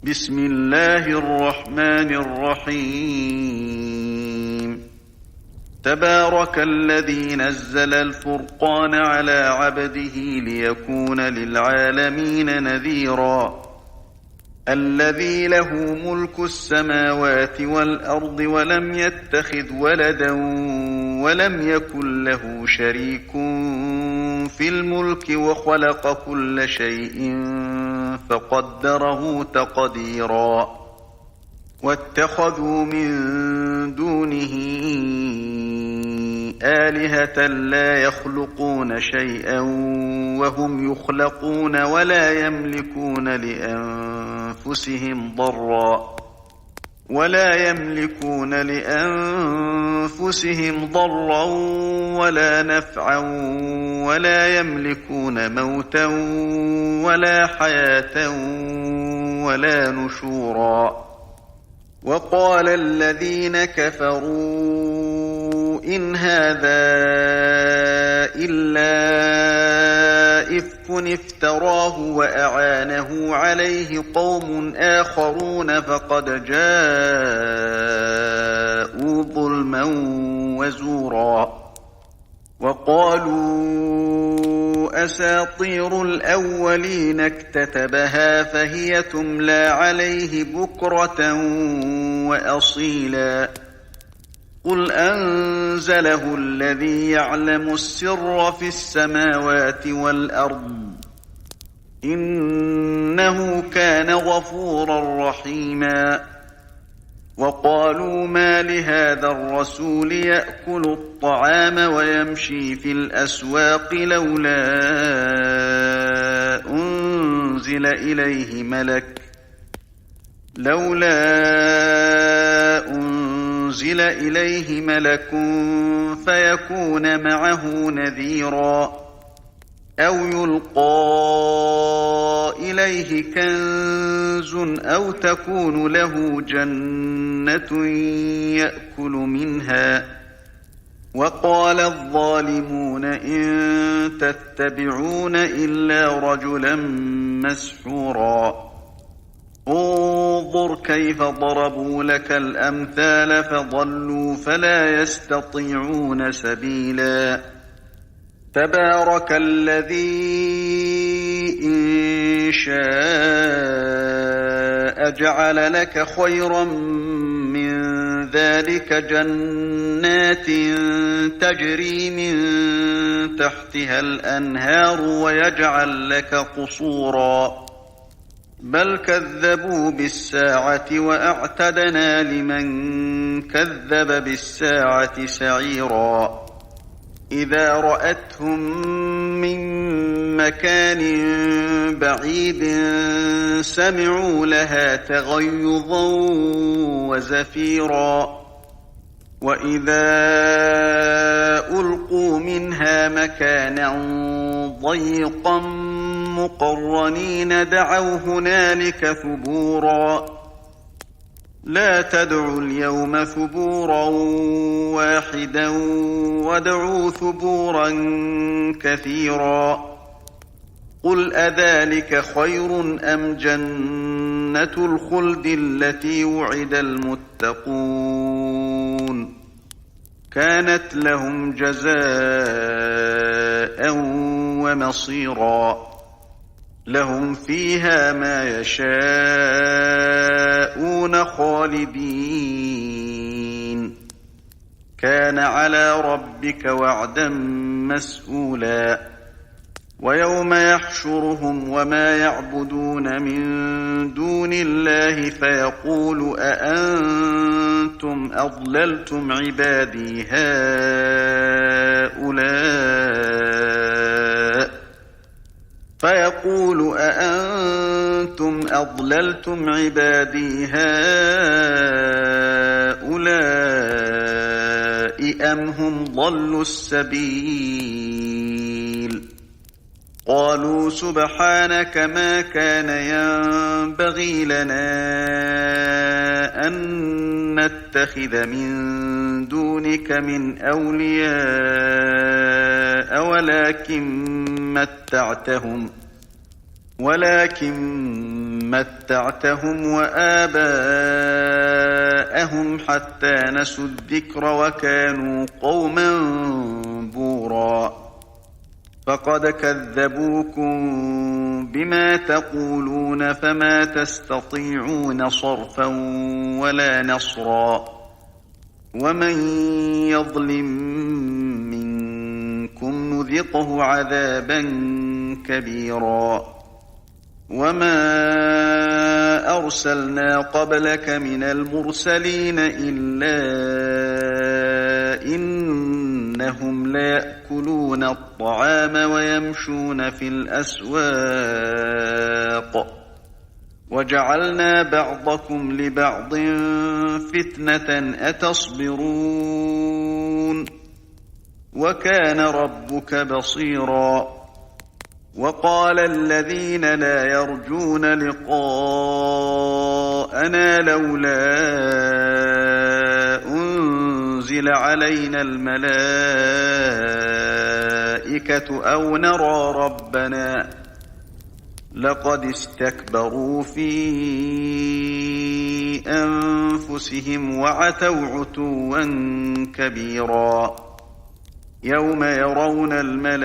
بسم الله الرحمن الرحيم تبارك الذي نزل الفرقان على عبده ليكون للعالمين نذيرا الذي له ملك السماوات والأرض ولم يتخذ ولدا ولم يكن له شريك في الملك وخلق كل شيء فقدره تقديرا واتخذوا من دونه آلهة لا يخلقون شيئا وهم يخلقون ولا يملكون لأنفسهم ضرا ولا نفعا ولا يملكون موتا ولا حياة ولا نشورا وقال الذين كفروا إن هذا إلا إفك افتراه وأعانه عليه قوم آخرون فقد جاءوا ظلما وزورا وقالوا أساطير الأولين اكتتبها فهي تملى عليه بكرة وأصيلا قل أنزله الذي يعلم السر في السماوات والأرض إنه كان غفورا رحيما وقالوا ما لهذا الرسول يأكل الطعام ويمشي في الأسواق لولا أنزل إليه ملك فيكون معه نذيرا أو يلقى إليه كنز أو تكون له جنة يأكل منها وقال الظالمون إن تتبعون إلا رجلا مسحورا انظر كيف ضربوا لك الأمثال فضلوا فلا يستطيعون سبيلا تبارك الذي إن شاء جعل لك خيرا من ذلك جنات تجري من تحتها الأنهار ويجعل لك قصورا بل كذبوا بالساعة وأعتدنا لمن كذب بالساعة سعيرا إذا رأتهم من مكان بعيد سمعوا لها تغيظا وزفيرا وإذا ألقوا منها مكانا ضيقا مقرنين دعوا هنالك ثبورا لا تدعوا اليوم ثبورا واحدا وادعوا ثبورا كثيرا قل أذلك خير أم جنة الخلد التي وعد المتقون كانت لهم جزاء ومصيرا لهم فيها ما يشاءون خالدين كان على ربك وعدا مسئولا ويوم يحشرهم وما يعبدون من دون الله فيقول أأنتم أضللتم عبادي هؤلاء أم هم ضلوا السبيل قالوا سبحانك ما كان ينبغي لنا أن نتخذ من دونك من أولياء ولكن متعتهم وآباءهم حتى نسوا الذكر وكانوا قوما بورا فقد كذبوكم بما تقولون فما تستطيعون صرفا ولا نصرا ومن يظلم منكم نذقه عذابا كبيرا وما أرسلنا قبلك من المرسلين إلا إنهم ليأكلون الطعام ويمشون في الأسواق وجعلنا بعضكم لبعض فتنة أتصبرون وكان ربك بصيرا وقال الذين لا يرجون لقاءنا لولا أنزل علينا الملائكة أو نرى ربنا لقد استكبروا في أنفسهم وعتوا عتوا كبيرا يوم يرون الملائكة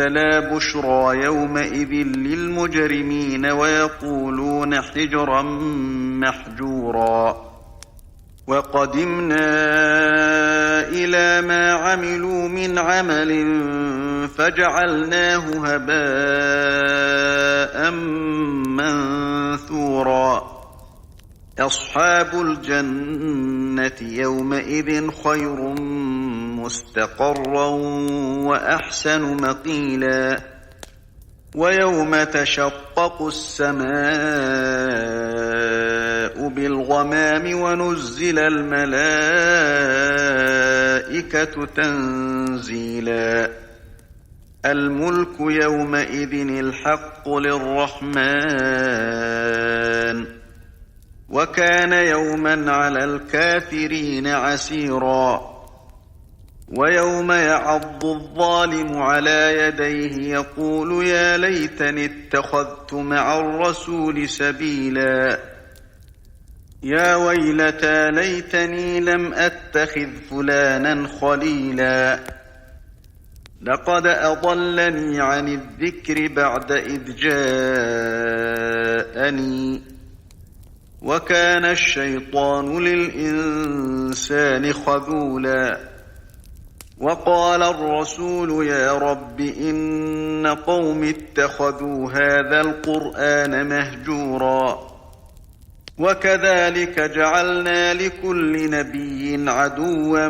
لا بشرى يومئذ للمجرمين ويقولون حجرا محجورا وقدمنا إلى ما عملوا من عمل فجعلناه هباء منثورا أصحاب الجنة يومئذ خير مستقرا وأحسن مقيلا ويوم تشقق السماء بالغمام ونزل الملائكة تنزيلا الملك يومئذ الحق للرحمن وكان يوما على الكافرين عسيرا ويوم يعض الظالم على يديه يقول يا ليتني اتخذت مع الرسول سبيلا يا ويلتى ليتني لم أتخذ فلانا خليلا لقد أضلني عن الذكر بعد إذ جاءني وكان الشيطان للإنسان خذولا وقال الرسول يا رب إن قوم اتخذوا هذا القرآن مهجورا وكذلك جعلنا لكل نبي عدوا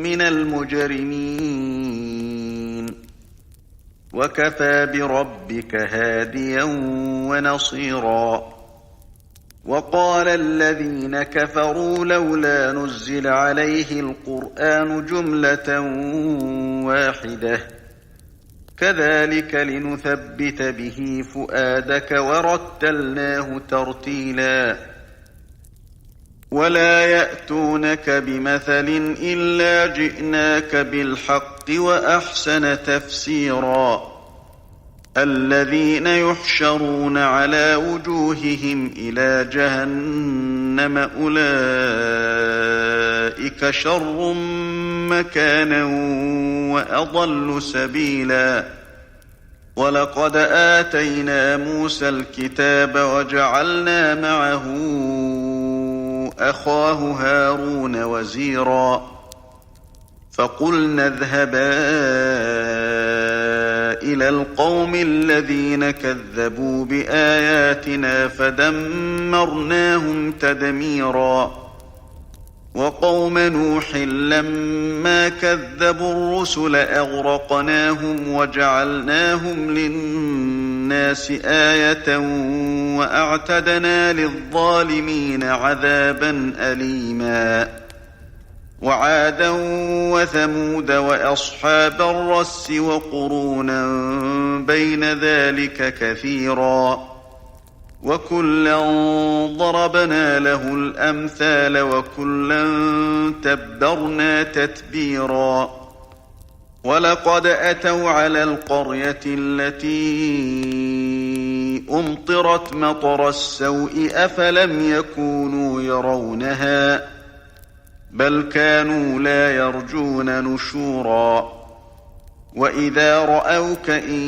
من المجرمين وكفى بربك هاديا ونصيرا وقال الذين كفروا لولا نزل عليه القرآن جملة واحدة كذلك لنثبت به فؤادك ورتلناه ترتيلا ولا يأتونك بمثل إلا جئناك بالحق وأحسن تفسيرا الذين يحشرون على وجوههم إلى جهنم أولئك شر مكانا وأضل سبيلا ولقد آتينا موسى الكتاب وجعلنا معه أخاه هارون وزيرا فقلنا اذهبا إلى القوم الذين كذبوا بآياتنا فدمرناهم تدميرا وقوم نوح لما كذبوا الرسل أغرقناهم وجعلناهم للناس آية وأعتدنا للظالمين عذابا أليما وعادا وثمود وأصحاب الرس وقرونا بين ذلك كثيرا وكلا ضربنا له الأمثال وكلا تبرنا تتبيرا ولقد أتوا على القرية التي أمطرت مطر السوء أفلم يكونوا يرونها بل كانوا لا يرجون نشورا وإذا رأوك إن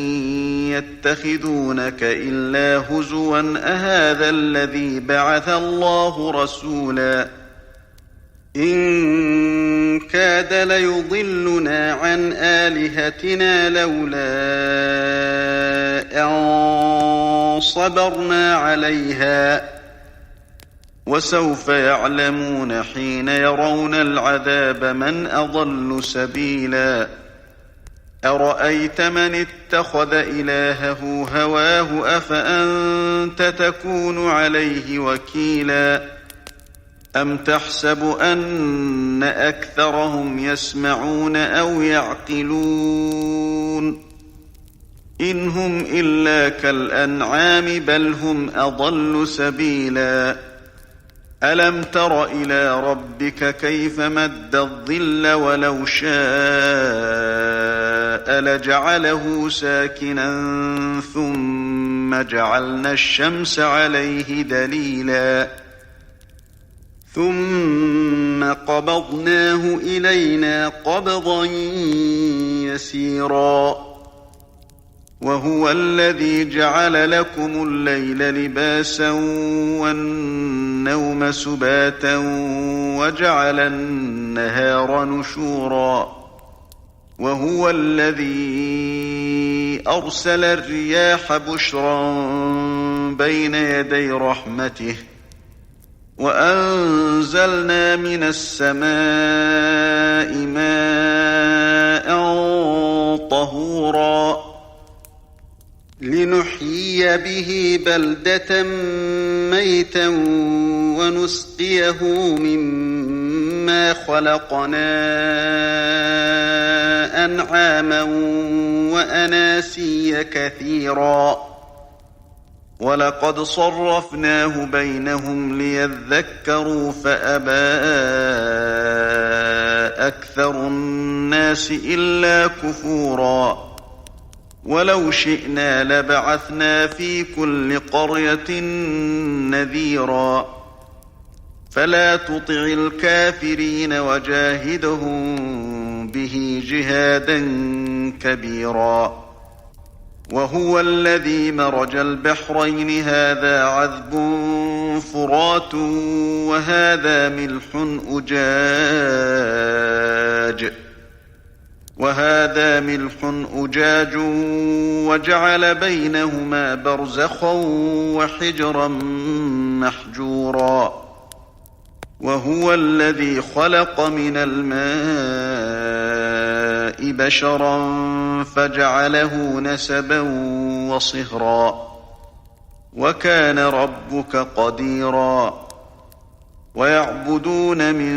يتخذونك إلا هزوا أهذا الذي بعث الله رسولا إن كاد ليضلنا عن آلهتنا لولا أن صبرنا عليها وسوف يعلمون حين يرون العذاب من أضل سبيلا أرأيت من اتخذ إلهه هواه أفأنت تكون عليه وكيلا أم تحسب أن أكثرهم يسمعون أو يعقلون إن هم إلا كالأنعام بل هم أضل سبيلا ألم تر إلى ربك كيف مد الظل ولو شاء لجعله ساكنا ثم جعلنا الشمس عليه دليلا ثم قبضناه إلينا قبضا يسيرا وهو الذي جعل لكم الليل لباسا والنوم سباتا وجعل النهار نشورا وهو الذي أرسل الرياح بشرا بين يدي رحمته وأنزلنا من السماء ماء طهورا لنحيي به بلدة ميتا ونسقيه مما خلقنا أنعاما وأناسيا كثيرا ولقد صرفناه بينهم ليذكروا فأبى أكثر الناس إلا كفورا ولو شئنا لبعثنا في كل قرية نذيرا فلا تطع الكافرين وجاهدهم به جهادا كبيرا وهو الذي مرج البحرين هذا عذب فرات وهذا ملح أجاج وجعل بينهما برزخا وحجرا محجورا وهو الذي خلق من الماء بشرا فجعله نسبا وصهرا وكان ربك قديرا ويعبدون من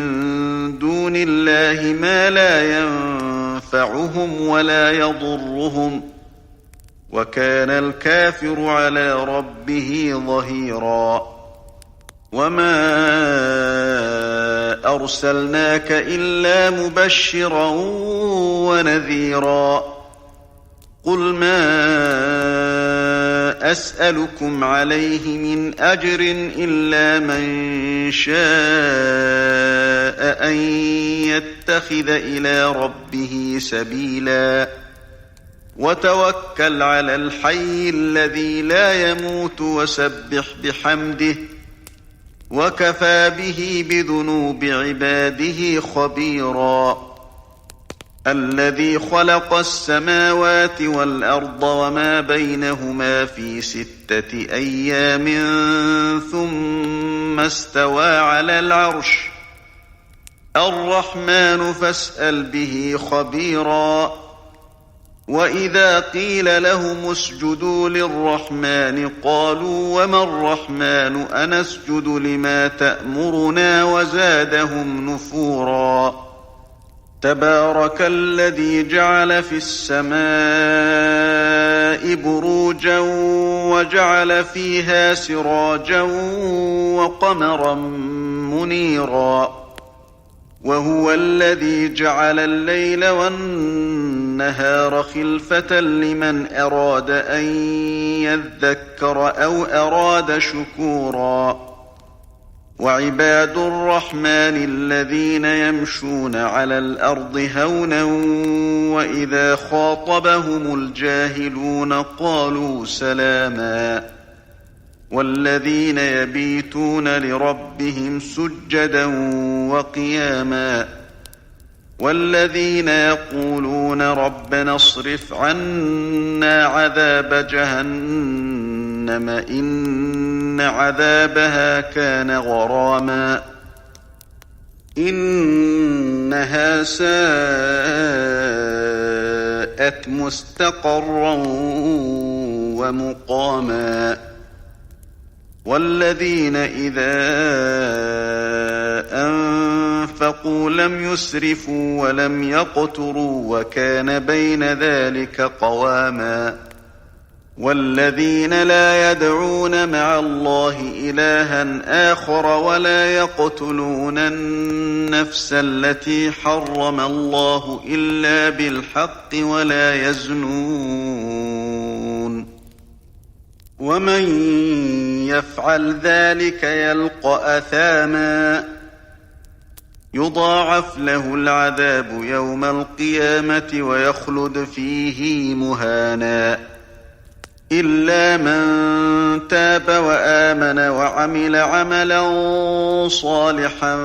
دون الله ما لا ينفعهم ولا يضرهم وكان الكافر على ربه ظهيرا وما أرسلناك إلا مبشرا ونذيرا قل ما أسألكم عليه من أجر إلا من شاء أن يتخذ إلى ربه سبيلا وتوكل على الحي الذي لا يموت وسبح بحمده وكفى به بذنوب عباده خبيرا الذي خلق السماوات والأرض وما بينهما في 6 أيام ثم استوى على العرش الرحمن فاسأل به خبيرا وإذا قيل لهم اسجدوا للرحمن قالوا وما الرحمن أنسجد لما تأمرنا وزادهم نفورا تبارك الذي جعل في السماء بروجا وجعل فيها سراجا وقمرا منيرا وهو الذي جعل الليل والنهار خلفة لمن أراد أن يذكر أو أراد شكورا وعباد الرحمن الذين يمشون على الأرض هونا وإذا خاطبهم الجاهلون قالوا سلاما والذين يبيتون لربهم سجدا وقياما والذين يقولون ربنا اصرف عنا عذاب جهنم إن عذابها كان غراما إنها ساءت مستقرا ومقاما والذين إذا أنفقوا لم يسرفوا ولم يقتروا وكان بين ذلك قواما والذين لا يدعون مع الله إلها آخر ولا يقتلون النفس التي حرم الله إلا بالحق ولا يزنون ومن يفعل ذلك يلقى أثاما يضاعف له العذاب يوم القيامة ويخلد فيه مهانا إلا من تاب وآمن وعمل عملا صالحا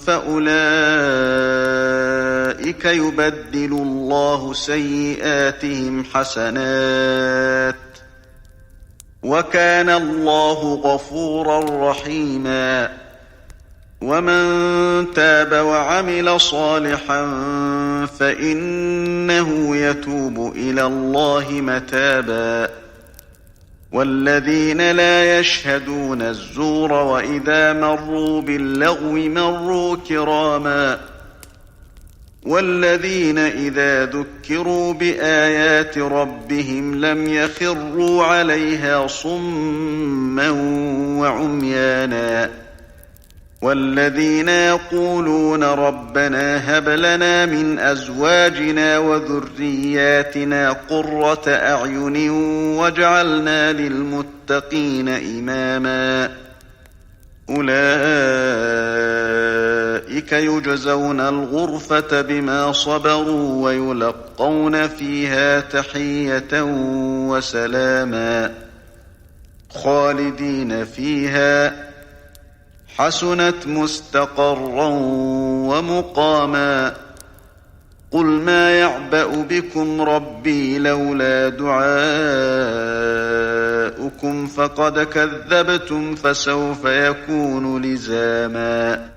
فأولئك يبدل الله سيئاتهم حسنات وكان الله غفورا رحيما ومن تاب وعمل صالحا فإنه يتوب إلى الله متابا والذين لا يشهدون الزور وإذا مروا باللغو مروا كراما والذين إذا ذكروا بآيات ربهم لم يخروا عليها صما وعميانا والذين يقولون ربنا هب لنا من أزواجنا وذرياتنا قرة أعين واجعلنا للمتقين إماما أولئك يجزون الغرفة بما صبروا ويلقون فيها تحية وسلاما خالدين فيها حسنت مستقرا ومقاما قل ما يعبأ بكم ربي لولا دعاؤكم فقد كذبتم فسوف يكون لزاما